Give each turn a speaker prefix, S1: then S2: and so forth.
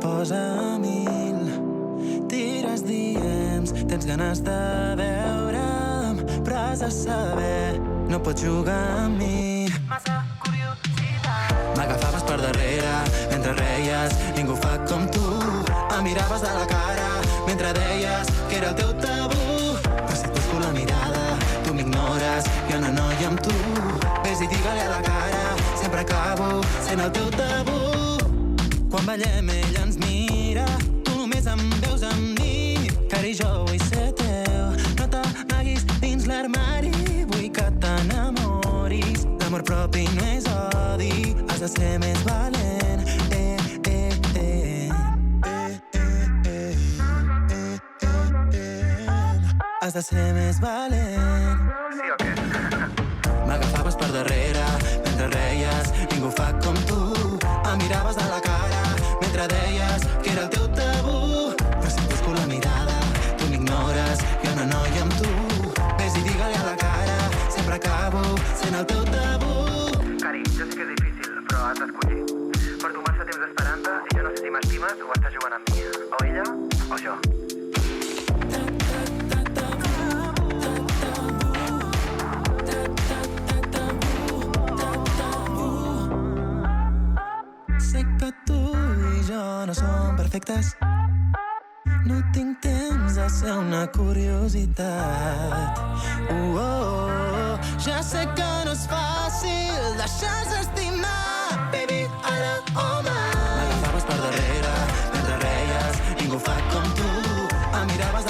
S1: posa a 1000. Tires DMs, tens ganes de veure'm, però has de saber, no pots jugar amb mi. Massa curiositat. M'agafaves per darrere mentre reies, ningú fa com tu. Em miraves de la cara mentre deies que era el teu tabú. Però si et busco la mirada, tu m'ignores, jo una noia amb tu. Ves i digue-li a la cara, sempre acabo sent el teu tabú. Quan ballem ella ens mira, tu només em veus amb mi. Cari, jo vull ser teu, no t'amaguis dins l'armari. Vull que t'enamoris, l'amor propi no és odi. Has de ser més valent, has de ser més valent.
S2: Sí o què?
S1: M'agafaves per darrere mentre reies, ningú fa com tu. Em miraves a la cara mentre deies que era el teu tabú. Però si et busco la mirada, tu m'ignores, jo una noia amb tu. Ves i digue-li a la cara, sempre acabo sent el teu tabú.
S2: Cari, jo sé que és difícil, però has d'escollir. Porto massa temps esperant-te i jo no sé si m'estimes o estàs jugant amb mi. O ella o jo.
S1: Sé que tu i jo no som perfectes. No tinc temps de ser una curiositat. Ja sé que no és fàcil deixar-se estimar. Baby, ara o mai. M'agafaves per darrere mentre reies, ningú fa com tu. Em miraves